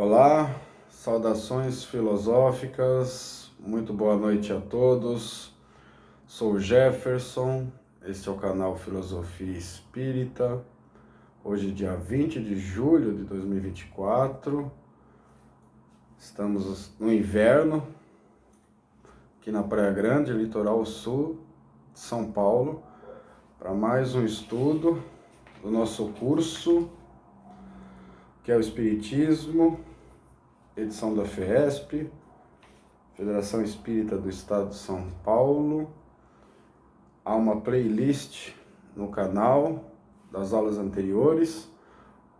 Olá, saudações filosóficas, muito boa noite a todos. Sou o Jefferson, este é o canal Filosofia Espírita. Hoje, dia 20 de julho de 2024, estamos no inverno, aqui na Praia Grande, litoral sul de São Paulo, para mais um estudo do nosso curso, que é o Espiritismo, edição da FESP, Federação Espírita do Estado de São Paulo. Há uma playlist no canal das aulas anteriores.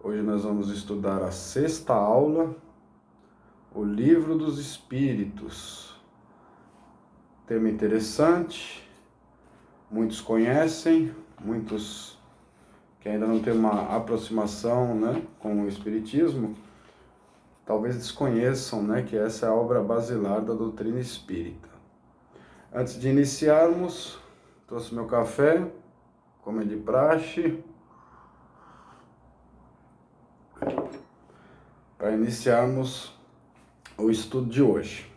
Hoje nós vamos estudar a sexta aula, o Livro dos Espíritos. Tema interessante, muitos conhecem, muitos que ainda não têm uma aproximação, com o Espiritismo, talvez desconheçam, que essa é a obra basilar da doutrina espírita. Antes de iniciarmos, trouxe meu café, como é de praxe, para iniciarmos o estudo de hoje.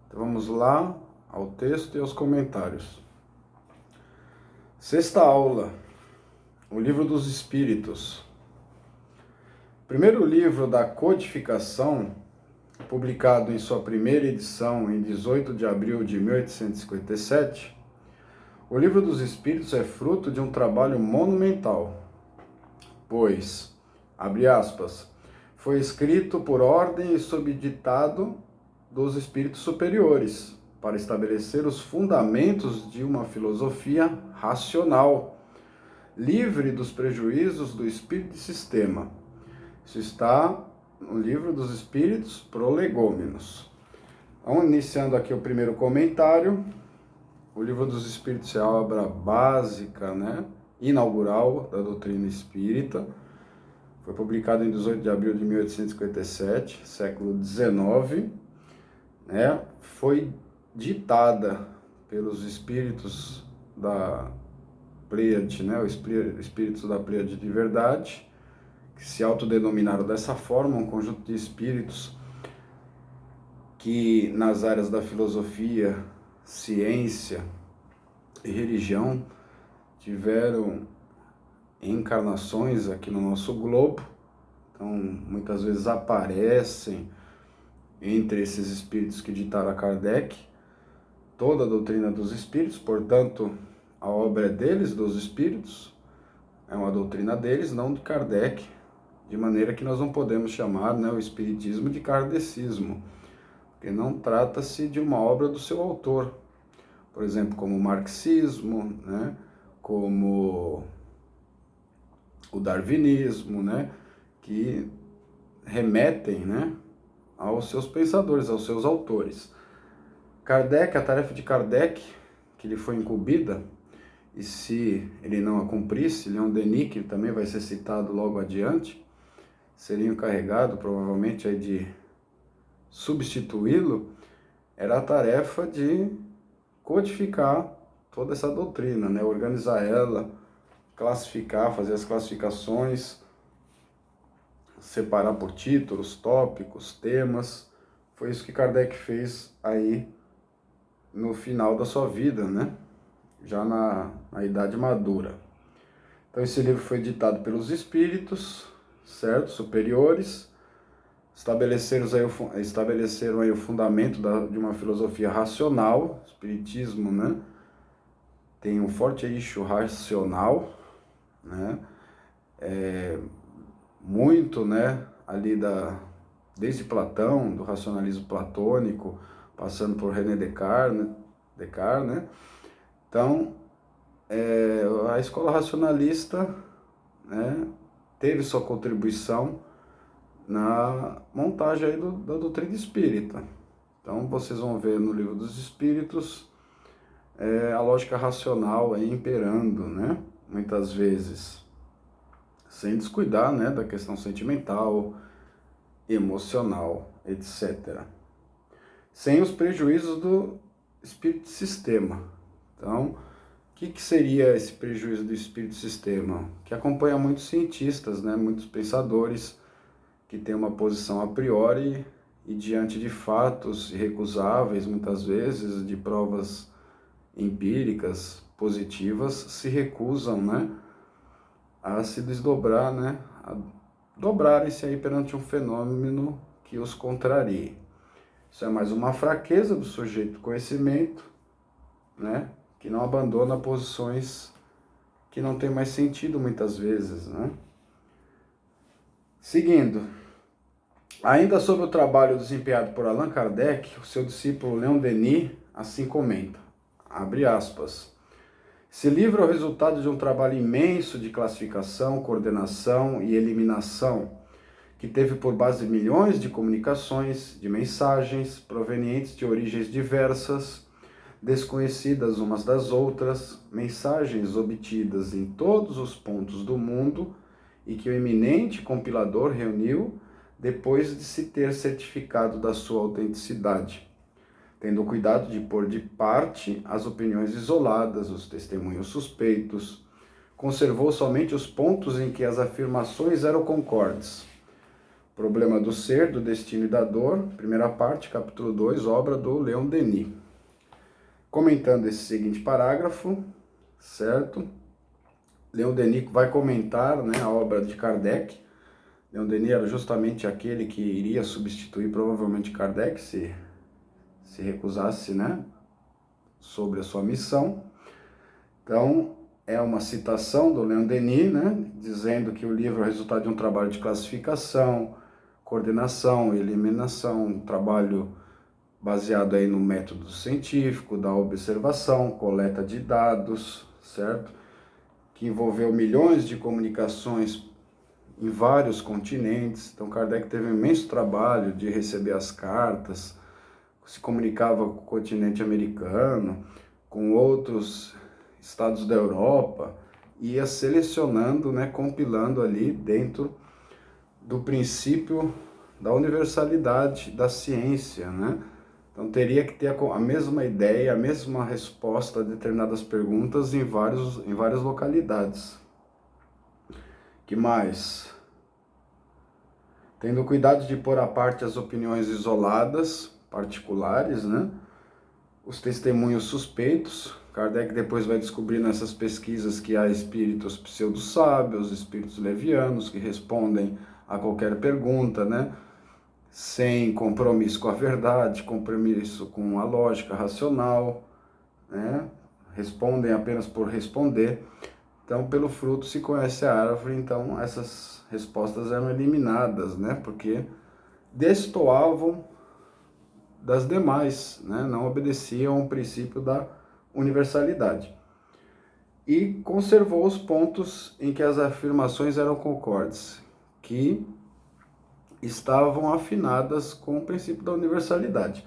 Então vamos lá ao texto e aos comentários. Sexta aula, o Livro dos Espíritos. Primeiro livro da codificação, publicado em sua primeira edição em 18 de abril de 1857, o Livro dos Espíritos é fruto de um trabalho monumental, pois, abre aspas, foi escrito por ordem e sob ditado dos espíritos superiores, para estabelecer os fundamentos de uma filosofia racional, livre dos prejuízos do espírito de sistema. Isso está no Livro dos Espíritos, Prolegômenos. Então, iniciando aqui o primeiro comentário, o Livro dos Espíritos é a obra básica, inaugural da doutrina espírita. Foi publicado em 18 de abril de 1857, século XIX. Foi ditada pelos espíritos da Pleiade, os espíritos da Pleiade de verdade, que se autodenominaram dessa forma, um conjunto de espíritos que nas áreas da filosofia, ciência e religião tiveram encarnações aqui no nosso globo. Então, muitas vezes aparecem entre esses espíritos que ditaram a Kardec toda a doutrina dos espíritos, portanto, a obra é deles, dos espíritos, é uma doutrina deles, não de Kardec, de maneira que nós não podemos chamar o espiritismo de kardecismo, porque não trata-se de uma obra do seu autor, por exemplo, como o marxismo, como o darwinismo, que remetem aos seus pensadores, aos seus autores. Kardec, a tarefa de Kardec, que lhe foi incumbida, e se ele não a cumprisse, Leon Denis, que também vai ser citado logo adiante, seria encarregado provavelmente de substituí-lo, era a tarefa de codificar toda essa doutrina, organizar ela, classificar, fazer as classificações, separar por títulos, tópicos, temas. Foi isso que Kardec fez aí no final da sua vida, já na idade madura. Então esse livro foi ditado pelos espíritos, certo? Superiores, estabeleceram aí o fundamento de uma filosofia racional. O espiritismo, tem um forte eixo racional, muito, ali desde Platão, do racionalismo platônico, passando por René Descartes, Então, a escola racionalista, teve sua contribuição na montagem aí da doutrina espírita. Então, vocês vão ver no Livro dos Espíritos a lógica racional aí imperando, muitas vezes, sem descuidar, da questão sentimental, emocional, etc. Sem os prejuízos do espírito de sistema. Então, o que seria esse prejuízo do espírito de sistema? Que acompanha muitos cientistas, muitos pensadores que tem uma posição a priori e diante de fatos irrecusáveis, muitas vezes, de provas empíricas, positivas, se recusam, né, a se desdobrar, né, a dobrarem-se aí perante um fenômeno que os contrarie. Isso é mais uma fraqueza do sujeito do conhecimento, né, que não abandona posições que não tem mais sentido muitas vezes, né. Seguindo, ainda sobre o trabalho desempenhado por Allan Kardec, o seu discípulo Leon Denis assim comenta, abre aspas, esse livro é o resultado de um trabalho imenso de classificação, coordenação e eliminação, que teve por base milhões de comunicações, de mensagens, provenientes de origens diversas, desconhecidas umas das outras, mensagens obtidas em todos os pontos do mundo e que o eminente compilador reuniu depois de se ter certificado da sua autenticidade, tendo cuidado de pôr de parte as opiniões isoladas, os testemunhos suspeitos, conservou somente os pontos em que as afirmações eram concordes. Problema do ser, do destino e da dor, primeira parte, capítulo 2, obra do Leon Denis. Comentando esse seguinte parágrafo, certo? Leon Denis vai comentar, né, a obra de Kardec. Leon Denis era justamente aquele que iria substituir provavelmente Kardec se recusasse, né, sobre a sua missão. Então, é uma citação do Leon Denis, né, dizendo que o livro é o resultado de um trabalho de classificação, coordenação e eliminação, um trabalho baseado aí no método científico, da observação, coleta de dados, certo? Que envolveu milhões de comunicações em vários continentes. Então, Kardec teve um imenso trabalho de receber as cartas, se comunicava com o continente americano, com outros estados da Europa, ia selecionando, né, compilando ali dentro do princípio da universalidade da ciência, né? Então teria que ter a mesma ideia, a mesma resposta a determinadas perguntas em várias localidades. Que mais? Tendo cuidado de pôr à parte as opiniões isoladas, particulares, né? Os testemunhos suspeitos. Kardec depois vai descobrir nessas pesquisas que há espíritos pseudo-sábios, espíritos levianos, que respondem a qualquer pergunta, né? Sem compromisso com a verdade, compromisso com a lógica racional, né? Respondem apenas por responder. Então, pelo fruto se conhece a árvore, então essas respostas eram eliminadas, né? Porque destoavam das demais, né? Não obedeciam ao princípio da universalidade. E conservou os pontos em que as afirmações eram concordes, que estavam afinadas com o princípio da universalidade.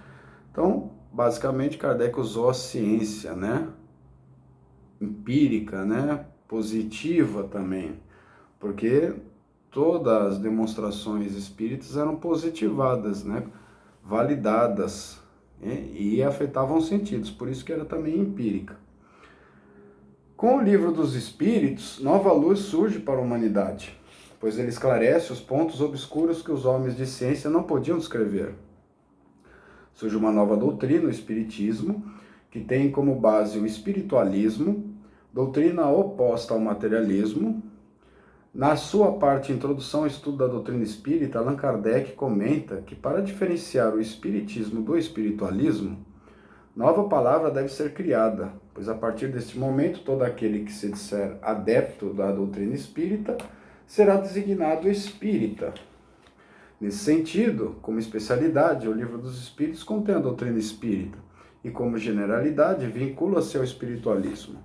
Então, basicamente, Kardec usou a ciência, né, empírica, né, positiva também, porque todas as demonstrações espíritas eram positivadas, né, validadas, e afetavam os sentidos, por isso que era também empírica. Com o Livro dos Espíritos, nova luz surge para a humanidade, pois ele esclarece os pontos obscuros que os homens de ciência não podiam descrever. Surge uma nova doutrina, o Espiritismo, que tem como base o espiritualismo, doutrina oposta ao materialismo. Na sua parte Introdução ao Estudo da Doutrina Espírita, Allan Kardec comenta que para diferenciar o espiritismo do espiritualismo, nova palavra deve ser criada, pois a partir deste momento todo aquele que se disser adepto da doutrina espírita será designado espírita. Nesse sentido, como especialidade, o Livro dos Espíritos contém a doutrina espírita e, como generalidade, vincula-se ao espiritualismo.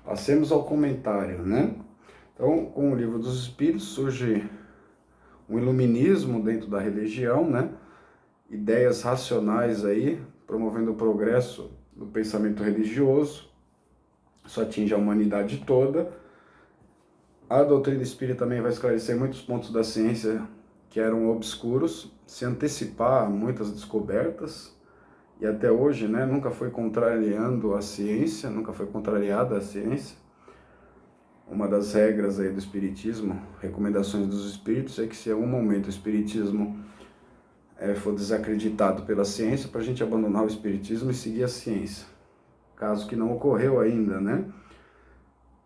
Passemos ao comentário, né? Então, com o Livro dos Espíritos surge um iluminismo dentro da religião, né? Ideias racionais aí, promovendo o progresso do pensamento religioso. Isso atinge a humanidade toda. A doutrina espírita também vai esclarecer muitos pontos da ciência que eram obscuros, se antecipar a muitas descobertas, e até hoje, né, nunca foi contrariando a ciência, nunca foi contrariada a ciência. uma das regras aí do Espiritismo, recomendações dos Espíritos, é que se em algum momento o Espiritismo for desacreditado pela ciência, para a gente abandonar o Espiritismo e seguir a ciência. Caso que não ocorreu ainda, né?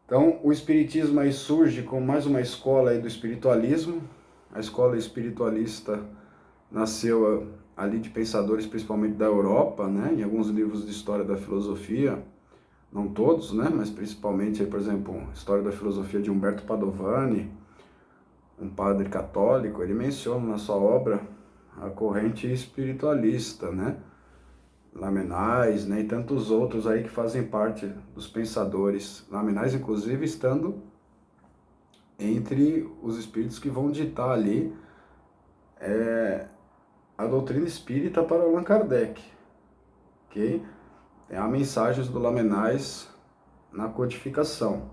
Então, o Espiritismo aí surge como mais uma escola aí do espiritualismo. A escola espiritualista nasceu ali de pensadores principalmente da Europa, né? Em alguns livros de história da filosofia, não todos, né? Mas principalmente, por exemplo, História da Filosofia de Umberto Padovani, um padre católico, ele menciona na sua obra a corrente espiritualista, né? Lamennais, né? E tantos outros aí que fazem parte dos pensadores. Lamennais, inclusive, estando entre os espíritos que vão ditar ali a doutrina espírita para Allan Kardec, ok? Tem as mensagens do Lamennais na codificação.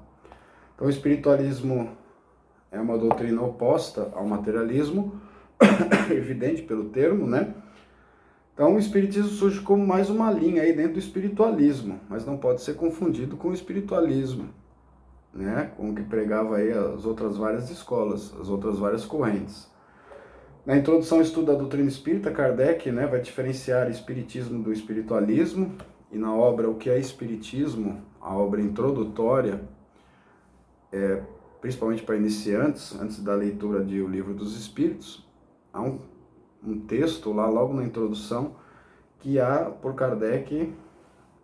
Então, o espiritualismo é uma doutrina oposta ao materialismo, evidente pelo termo, né? Então, o espiritismo surge como mais uma linha aí dentro do espiritualismo, mas não pode ser confundido com o espiritualismo, né? Com o que pregava aí as outras várias escolas, as outras várias correntes. Na introdução ao estudo da doutrina espírita, Kardec, né, vai diferenciar espiritismo do espiritualismo, e na obra O que é Espiritismo, a obra introdutória, principalmente para iniciantes, antes da leitura de O Livro dos Espíritos, há um texto lá logo na introdução que há por Kardec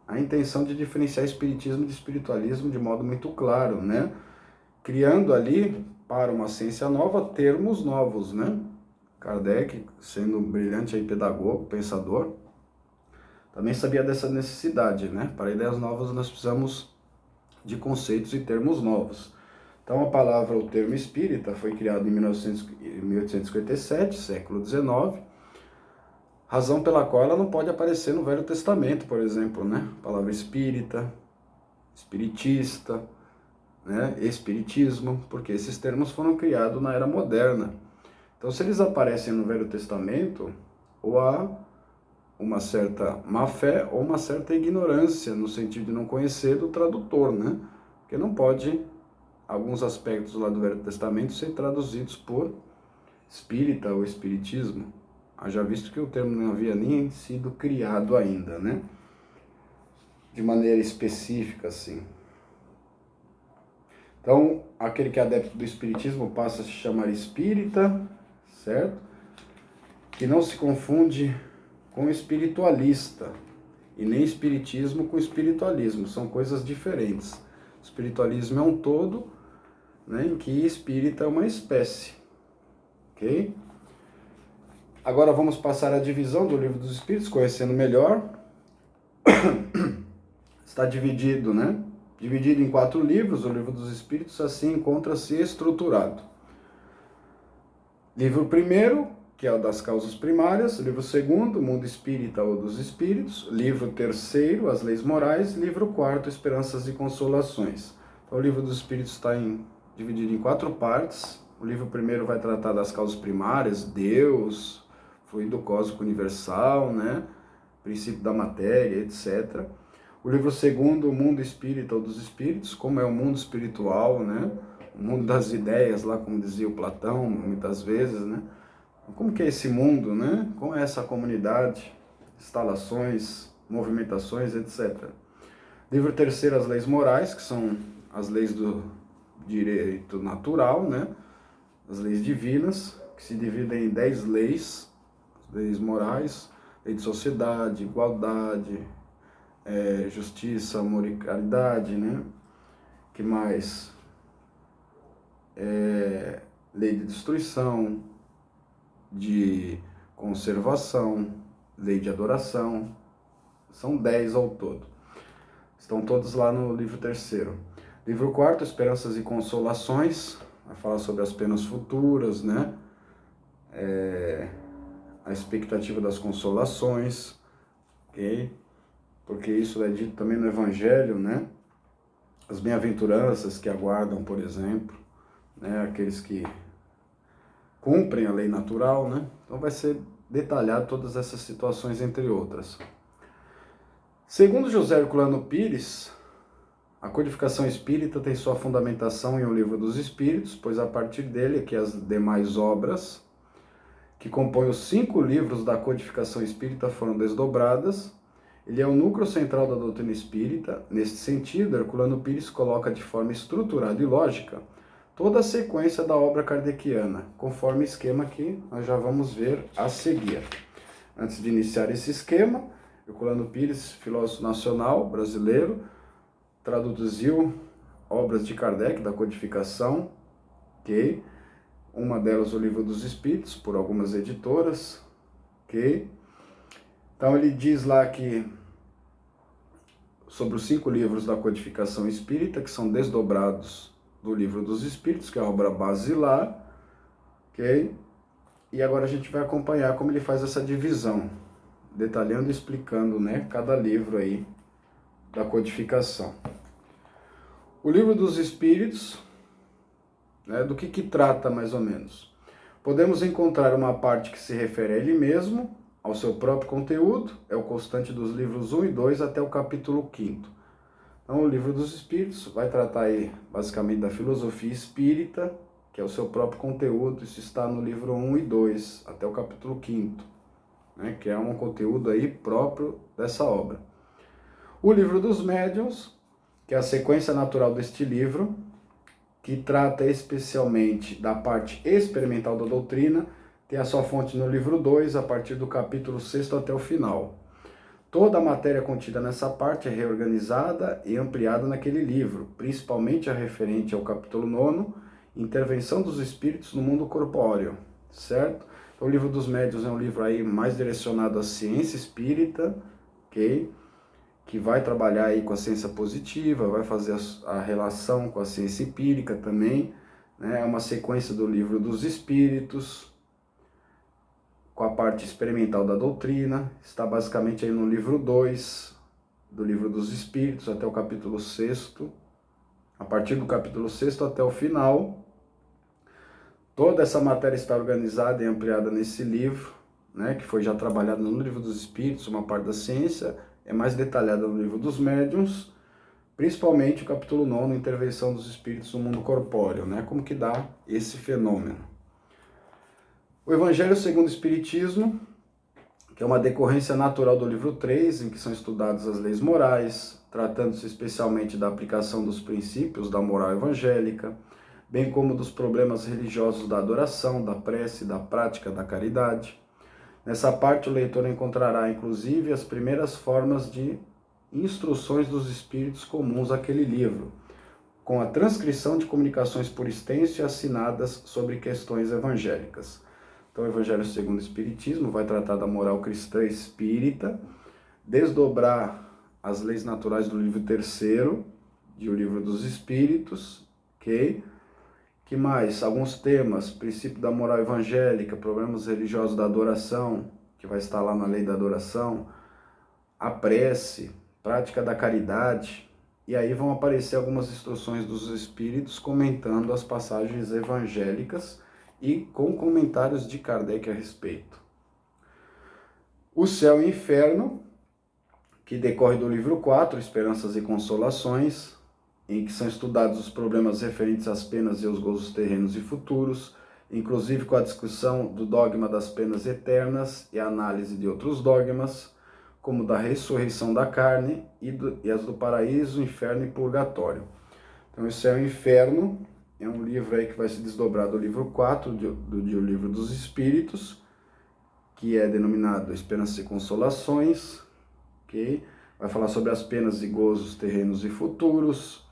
a intenção de diferenciar espiritismo de espiritualismo de modo muito claro, né? Criando ali para uma ciência nova termos novos, né? Kardec, sendo um brilhante aí pedagogo, pensador, também sabia dessa necessidade, né? Para ideias novas nós precisamos de conceitos e termos novos. Então a palavra, o termo espírita, foi criado em 1857, século XIX, razão pela qual ela não pode aparecer no Velho Testamento, por exemplo, né? A palavra espírita, espiritista, né? Espiritismo, porque esses termos foram criados na Era Moderna. Então, se eles aparecem no Velho Testamento, ou há uma certa má-fé ou uma certa ignorância, no sentido de não conhecer do tradutor, né? Porque não pode alguns aspectos lá do Velho Testamento ser traduzidos por espírita ou espiritismo. Haja visto que o termo não havia nem sido criado ainda, né? De maneira específica, assim. Então, aquele que é adepto do espiritismo passa a se chamar espírita, certo? Que não se confunde com espiritualista, e nem espiritismo com espiritualismo, são coisas diferentes. Espiritualismo é um todo, né, em que espírita é uma espécie, ok? Agora vamos passar à divisão do Livro dos Espíritos, conhecendo melhor. Está dividido, né? Dividido em 4 livros, o Livro dos Espíritos assim encontra-se estruturado. Livro 1º, que é o das causas primárias. Livro 2º, o Mundo Espírita ou dos Espíritos. Livro 3º, as Leis Morais. Livro 4º, Esperanças e Consolações. Então, o Livro dos Espíritos está dividido em 4 partes. O livro 1º vai tratar das causas primárias, Deus, fluido cósmico universal, né? Princípio da matéria, etc. O livro 2º, o Mundo Espírita ou dos Espíritos, como é o mundo espiritual, né? O mundo das ideias, lá como dizia o Platão, muitas vezes, né? Como que é esse mundo, né? Como é essa comunidade, instalações, movimentações, etc. Livro 3º, as Leis Morais, que são as leis do direito natural, né? As leis divinas, que se dividem em 10 leis, leis morais, lei de sociedade, igualdade, justiça, amor e caridade, né? Que mais? Lei de destruição, de conservação, lei de adoração, são 10 ao todo. Estão todos lá no livro 3º. Livro 4º, Esperanças e Consolações, vai falar sobre as penas futuras, né? A expectativa das consolações, ok? Porque isso é dito também no Evangelho, né? As bem-aventuranças que aguardam, por exemplo, né? Aqueles que cumprem a lei natural, né? Então vai ser detalhado todas essas situações, entre outras. Segundo José Herculano Pires, A codificação espírita tem sua fundamentação em O Livro dos Espíritos, pois a partir dele é que as demais obras que compõem os 5 livros da codificação espírita foram desdobradas. Ele é o núcleo central da doutrina espírita. Neste sentido, Herculano Pires coloca de forma estruturada e lógica toda a sequência da obra kardeciana, conforme esquema que nós já vamos ver a seguir. Antes de iniciar esse esquema, Herculano Pires, filósofo nacional brasileiro, traduziu obras de Kardec, da codificação, ok? Uma delas, O Livro dos Espíritos, por algumas editoras, ok? Então ele diz lá que sobre os 5 livros da codificação espírita, que são desdobrados do Livro dos Espíritos, que é a obra basilar, ok? E agora a gente vai acompanhar como ele faz essa divisão, detalhando e explicando, né, cada livro aí da codificação. O Livro dos Espíritos, né, do que trata mais ou menos? Podemos encontrar uma parte que se refere a ele mesmo, ao seu próprio conteúdo, é o constante dos livros 1 e 2 até o capítulo 5º. Então, o Livro dos Espíritos vai tratar aí, basicamente, da filosofia espírita, que é o seu próprio conteúdo. Isso está no livro 1 e 2, até o capítulo 5º, né, que é um conteúdo aí próprio dessa obra. O Livro dos Médiuns, que é a sequência natural deste livro, que trata especialmente da parte experimental da doutrina, tem a sua fonte no livro 2, a partir do capítulo 6º até o final. Toda a matéria contida nessa parte é reorganizada e ampliada naquele livro, principalmente a referente ao capítulo 9º, Intervenção dos Espíritos no Mundo Corpóreo, certo? Então, o Livro dos Médiuns é um livro aí mais direcionado à ciência espírita, ok? Que vai trabalhar aí com a ciência positiva, vai fazer a relação com a ciência empírica também, né? É uma sequência do Livro dos Espíritos, com a parte experimental da doutrina. Está basicamente aí no livro 2 do Livro dos Espíritos, até o capítulo 6º. A partir do capítulo 6º até o final, toda essa matéria está organizada e ampliada nesse livro, né, que foi já trabalhado no Livro dos Espíritos, uma parte da ciência, é mais detalhada no Livro dos Médiuns, principalmente o capítulo 9, Intervenção dos Espíritos no Mundo Corpóreo, né, como que dá esse fenômeno. O Evangelho segundo o Espiritismo, que é uma decorrência natural do livro 3, em que são estudadas as leis morais, tratando-se especialmente da aplicação dos princípios da moral evangélica, bem como dos problemas religiosos da adoração, da prece, da prática da caridade. Nessa parte, o leitor encontrará, inclusive, as primeiras formas de instruções dos espíritos comuns àquele livro, com a transcrição de comunicações por extenso e assinadas sobre questões evangélicas. Então, o Evangelho segundo o Espiritismo vai tratar da moral cristã espírita, desdobrar as leis naturais do livro 3º, de O Livro dos Espíritos, ok? Que mais? Alguns temas, princípio da moral evangélica, problemas religiosos da adoração, que vai estar lá na lei da adoração, a prece, prática da caridade, e aí vão aparecer algumas instruções dos Espíritos comentando as passagens evangélicas, e com comentários de Kardec a respeito. O Céu e o Inferno, que decorre do livro 4, Esperanças e Consolações, em que são estudados os problemas referentes às penas e aos gozos terrenos e futuros, inclusive com a discussão do dogma das penas eternas e a análise de outros dogmas, como da ressurreição da carne e as do paraíso, inferno e purgatório. Então, o Céu e o Inferno é um livro aí que vai se desdobrar do livro 4, do Livro dos Espíritos, que é denominado Esperanças e Consolações, ok? Vai falar sobre as penas e gozos terrenos e futuros,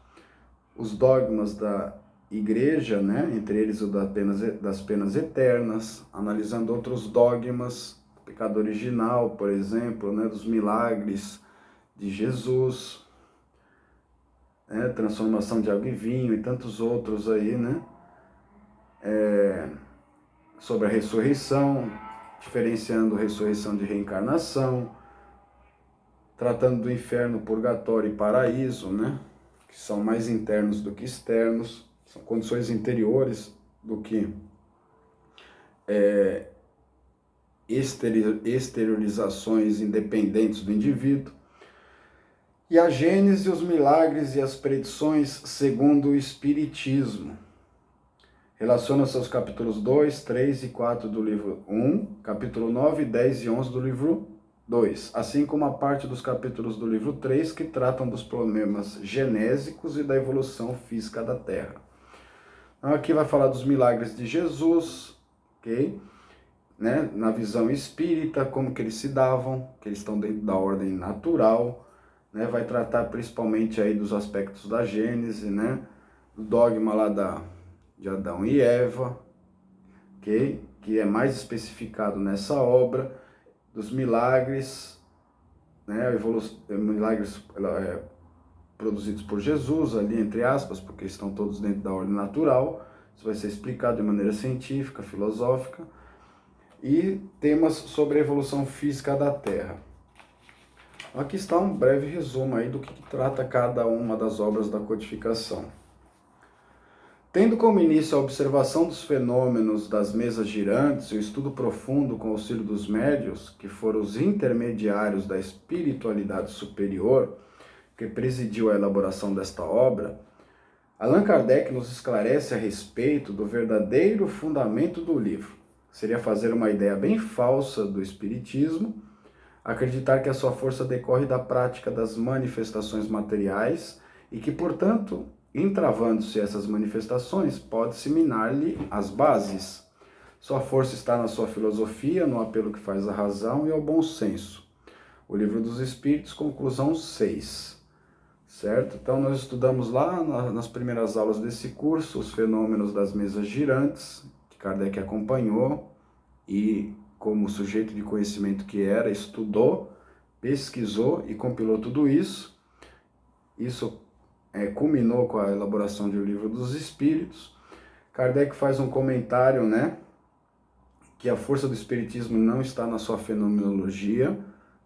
os dogmas da igreja, né? Entre eles o das penas eternas, analisando outros dogmas, o pecado original, por exemplo, né? Dos milagres de Jesus, né, transformação de água em vinho e tantos outros aí, né? Sobre a ressurreição, diferenciando ressurreição de reencarnação, tratando do inferno, purgatório e paraíso, né? Que são mais internos do que externos, são condições interiores do que exteriorizações independentes do indivíduo. E a Gênese, os milagres e as predições segundo o Espiritismo. Relaciona-se aos capítulos 2, 3 e 4 do livro 1, capítulo 9, 10 e 11 do livro 2, assim como a parte dos capítulos do livro 3 que tratam dos problemas genésicos e da evolução física da Terra. Então aqui vai falar dos milagres de Jesus, ok? Né? Na visão espírita, como que eles se davam, que eles estão dentro da ordem natural, né? Vai tratar principalmente aí dos aspectos da Gênese, né? Do dogma lá de Adão e Eva, ok? Que é mais especificado nessa obra, dos milagres, né? Milagres produzidos por Jesus, ali entre aspas, porque estão todos dentro da ordem natural. Isso vai ser explicado de maneira científica, filosófica. E temas sobre a evolução física da Terra. Aqui está um breve resumo aí do que trata cada uma das obras da codificação. Tendo como início a observação dos fenômenos das mesas girantes e o estudo profundo com o auxílio dos médios, que foram os intermediários da espiritualidade superior, que presidiu a elaboração desta obra, Allan Kardec nos esclarece a respeito do verdadeiro fundamento do livro. Seria fazer uma ideia bem falsa do Espiritismo, acreditar que a sua força decorre da prática das manifestações materiais e que, portanto, entravando-se essas manifestações, pode-se minar-lhe as bases. Sua força está na sua filosofia, no apelo que faz à razão e ao bom senso. O Livro dos Espíritos, conclusão 6. Certo? Então, nós estudamos lá nas primeiras aulas desse curso os fenômenos das mesas girantes, que Kardec acompanhou e, como sujeito de conhecimento que era, estudou, pesquisou e compilou tudo isso. Isso culminou com a elaboração de O Livro dos Espíritos. Kardec faz um comentário, né, que a força do Espiritismo não está na sua fenomenologia,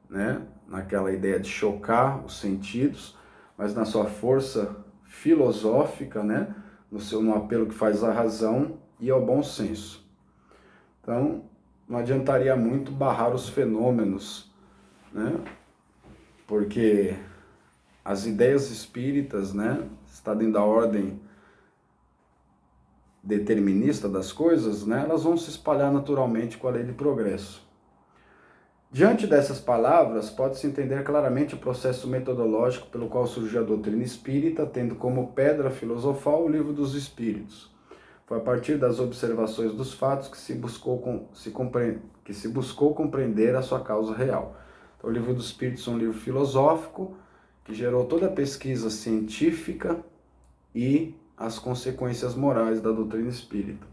né, naquela ideia de chocar os sentidos, mas na sua força filosófica, né, no apelo que faz à razão e ao bom senso. Então, não adiantaria muito barrar os fenômenos, né, porque as ideias espíritas, né, está dentro da ordem determinista das coisas, né, elas vão se espalhar naturalmente com a lei de progresso. Diante dessas palavras, pode-se entender claramente o processo metodológico pelo qual surgiu a doutrina espírita, tendo como pedra filosofal o Livro dos Espíritos. Foi a partir das observações dos fatos que se buscou compreender a sua causa real. Então, o Livro dos Espíritos é um livro filosófico que gerou toda a pesquisa científica e as consequências morais da doutrina espírita.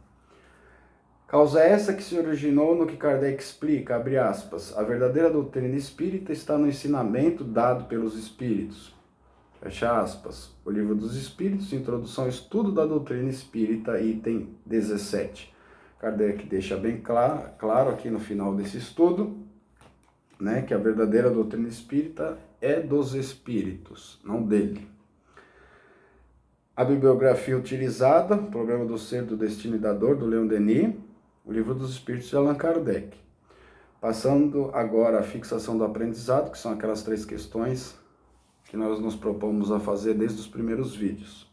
Causa essa que se originou no que Kardec explica, abre aspas, a verdadeira doutrina espírita está no ensinamento dado pelos espíritos. Fecha aspas. O Livro dos Espíritos, Introdução ao Estudo da Doutrina Espírita, item 17. Kardec deixa bem claro aqui no final desse estudo, né, que a verdadeira doutrina espírita é dos espíritos, não dele. A bibliografia utilizada, Programa do Ser, do Destino e da Dor, do Leon Denis, O Livro dos Espíritos de Allan Kardec. Passando agora à fixação do aprendizado, que são aquelas 3 questões que nós nos propomos a fazer desde os primeiros vídeos.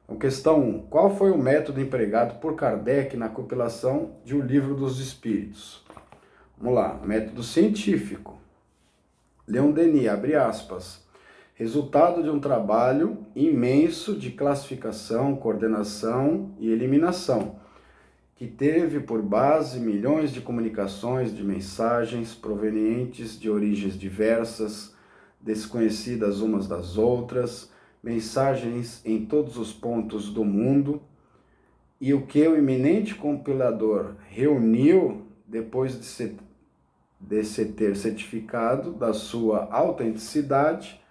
Então, questão 1. Qual foi o método empregado por Kardec na compilação de O Livro dos Espíritos? Vamos lá. Método científico. Leon Denis, abre aspas. Resultado de um trabalho imenso de classificação, coordenação e eliminação, que teve por base milhões de comunicações de mensagens provenientes de origens diversas, desconhecidas umas das outras, mensagens em todos os pontos do mundo, e o que o eminente compilador reuniu depois de se ter certificado da sua autenticidade,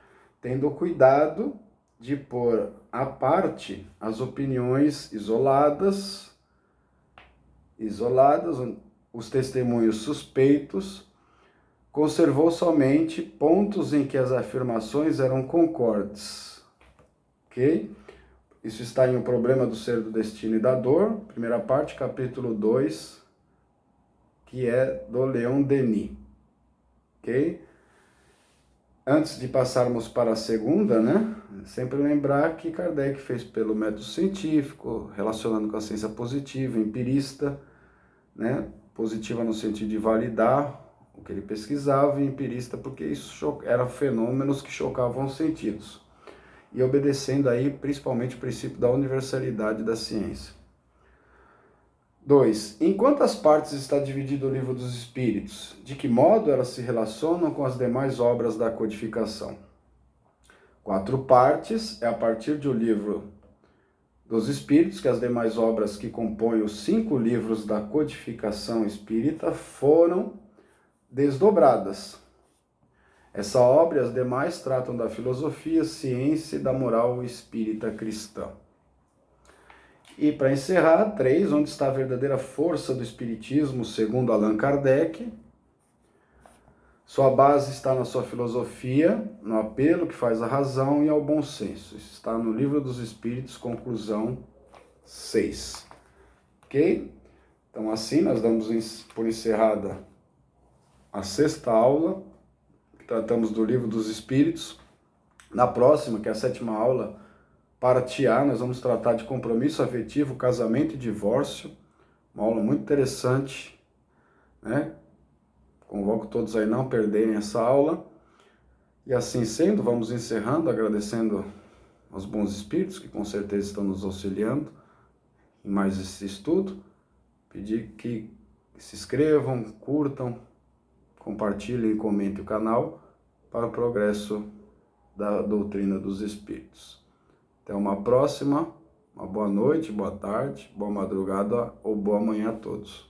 tendo cuidado de pôr à parte as opiniões isoladas, os testemunhos suspeitos, conservou somente pontos em que as afirmações eram concordes. Ok? Isso está em O Problema do Ser, do Destino e da Dor, primeira parte, capítulo 2, que é do Leon Denis. Ok? Antes de passarmos para a segunda, né? Sempre lembrar que Kardec fez pelo método científico, relacionando com a ciência positiva, empirista, né? Positiva no sentido de validar o que ele pesquisava, e empirista porque isso eram fenômenos que chocavam os sentidos. E obedecendo aí principalmente o princípio da universalidade da ciência. 2. Em quantas partes está dividido o Livro dos Espíritos? De que modo elas se relacionam com as demais obras da codificação? 4 partes, é a partir do Livro dos Espíritos que as demais obras que compõem os 5 livros da codificação espírita foram desdobradas. Essa obra e as demais tratam da filosofia, ciência e da moral espírita cristã. E para encerrar, 3, onde está a verdadeira força do espiritismo, segundo Allan Kardec? Sua base está na sua filosofia, no apelo que faz à razão e ao bom senso. Isso está no Livro dos Espíritos, conclusão 6. Ok? Então assim nós damos por encerrada a 6ª aula, que tratamos do Livro dos Espíritos. Na próxima, que é a 7ª aula, parte A, nós vamos tratar de compromisso afetivo, casamento e divórcio. Uma aula muito interessante, né? Convoco todos aí não perderem essa aula. E assim sendo, vamos encerrando, agradecendo aos bons espíritos que com certeza estão nos auxiliando em mais esse estudo. Pedir que se inscrevam, curtam, compartilhem e comentem o canal para o progresso da doutrina dos espíritos. Até uma próxima, uma boa noite, boa tarde, boa madrugada ou boa manhã a todos.